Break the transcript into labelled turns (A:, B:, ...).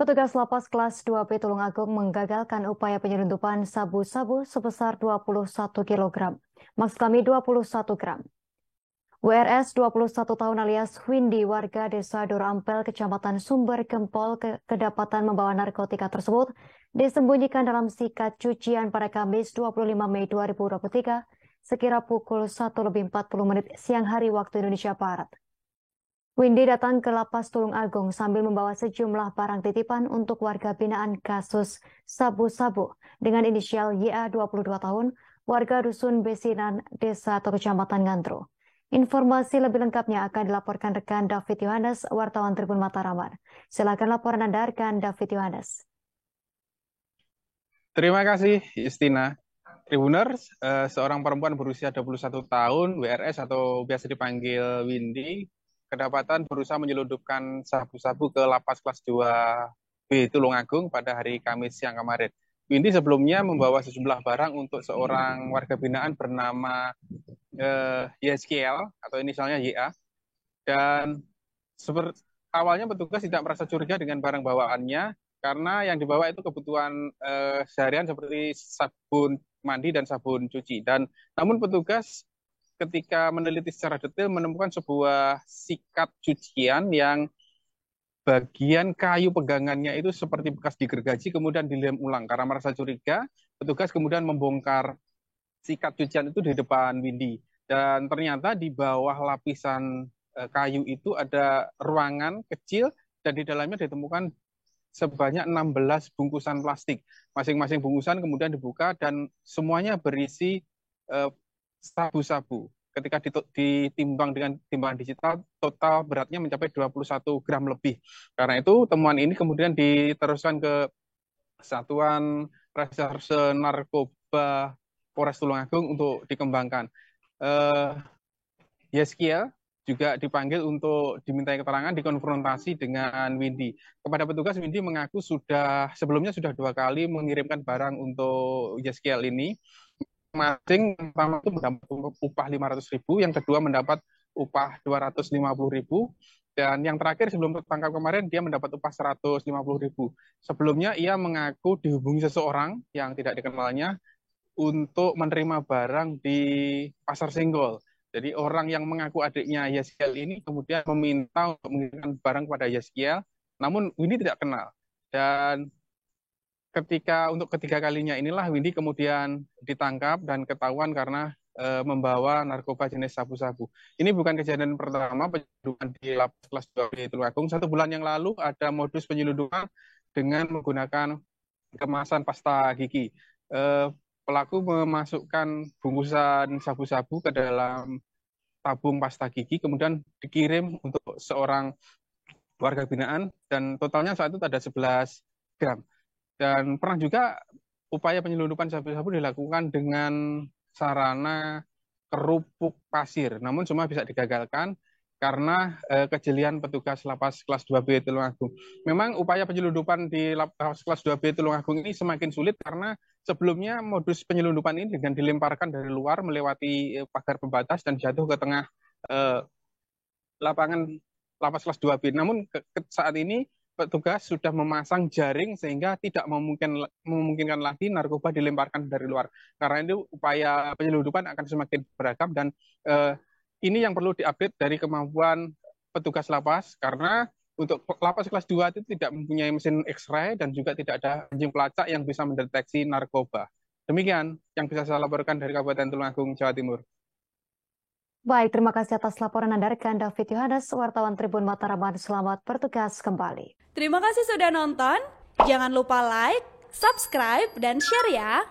A: Petugas lapas kelas 2B Tulungagung menggagalkan upaya penyelundupan sabu-sabu sebesar 21 kg. Maksud kami 21 gram. WRS 21 tahun alias Windy warga desa Dorampel, Kecamatan Sumber Gempol kedapatan membawa narkotika tersebut disembunyikan dalam sikat cucian pada Kamis 25 Mei 2023 sekira pukul 1:40 siang hari waktu Indonesia Barat. Windy datang ke Lapas Tulungagung sambil membawa sejumlah barang titipan untuk warga binaan kasus sabu-sabu dengan inisial YA 22 tahun, warga Dusun Besinan, Desa atau Kecamatan Ngantru. Informasi lebih lengkapnya akan dilaporkan rekan David Yohanes, wartawan Tribun Mataraman. Silakan laporan Anda rekan David Yohanes.
B: Terima kasih, Istina. Tribuners, seorang perempuan berusia 21 tahun, WRS atau biasa dipanggil Windy, kedapatan berusaha menyelundupkan sabu-sabu ke Lapas kelas 2B Tulungagung pada hari Kamis siang kemarin. Windy sebelumnya membawa sejumlah barang untuk seorang warga binaan bernama YSKL atau inisialnya YA. Dan awalnya petugas tidak merasa curiga dengan barang bawaannya karena yang dibawa itu kebutuhan seharian seperti sabun mandi dan sabun cuci. Namun petugas ketika meneliti secara detail menemukan sebuah sikat cucian yang bagian kayu pegangannya itu seperti bekas digergaji kemudian dilem ulang. Karena merasa curiga, petugas kemudian membongkar sikat cucian itu di depan Windy. Dan ternyata di bawah lapisan kayu itu ada ruangan kecil dan di dalamnya ditemukan sebanyak 16 bungkusan plastik. Masing-masing bungkusan kemudian dibuka dan semuanya berisi sabu-sabu. Ketika ditimbang dengan timbangan digital, total beratnya mencapai 21 gram lebih. Karena itu, temuan ini kemudian diteruskan ke Satuan Reserse Narkoba Polres Tulungagung untuk dikembangkan. Yeskia juga dipanggil untuk dimintai keterangan, dikonfrontasi dengan Windy. Kepada petugas, Windy mengaku sebelumnya sudah 2 kali mengirimkan barang untuk Yeskia ini. Masing pertama itu mendapat upah 500.000, yang kedua mendapat upah 250.000, dan yang terakhir sebelum tertangkap kemarin dia mendapat upah 150.000. Sebelumnya ia mengaku dihubungi seseorang yang tidak dikenalnya untuk menerima barang di Pasar Senggol. Jadi orang yang mengaku adiknya Yeskiel ini kemudian meminta untuk mengirimkan barang kepada Yeskiel, namun Windy tidak kenal. Dan untuk ketiga kalinya inilah Windy kemudian ditangkap dan ketahuan karena membawa narkoba jenis sabu-sabu. Ini bukan kejadian pertama penyelundupan di Lapas kelas 2B Tulungagung. 1 bulan yang lalu ada modus penyelundupan dengan menggunakan kemasan pasta gigi. Pelaku memasukkan bungkusan sabu-sabu ke dalam tabung pasta gigi, kemudian dikirim untuk seorang warga binaan, dan totalnya saat itu ada 11 gram. Dan pernah juga upaya penyelundupan sabu-sabu dilakukan dengan sarana kerupuk pasir, namun semua bisa digagalkan karena kejelian petugas Lapas kelas 2B Tulungagung. Memang upaya penyelundupan di Lapas kelas 2B Tulungagung ini semakin sulit karena sebelumnya modus penyelundupan ini dengan dilemparkan dari luar melewati pagar pembatas dan jatuh ke tengah lapangan Lapas kelas 2B. Namun saat ini petugas sudah memasang jaring sehingga tidak memungkinkan lagi narkoba dilemparkan dari luar. Karena itu upaya penyelundupan akan semakin beragam, dan ini yang perlu diupdate dari kemampuan petugas lapas, karena untuk lapas kelas 2 itu tidak mempunyai mesin X-ray dan juga tidak ada anjing pelacak yang bisa mendeteksi narkoba. Demikian yang bisa saya laporkan dari Kabupaten Tulungagung, Jawa Timur.
A: Baik, terima kasih atas laporan Anda rekan David Yohanes, wartawan Tribun Mataraman. Selamat bertugas kembali.
C: Terima kasih sudah nonton. Jangan lupa like, subscribe, dan share ya.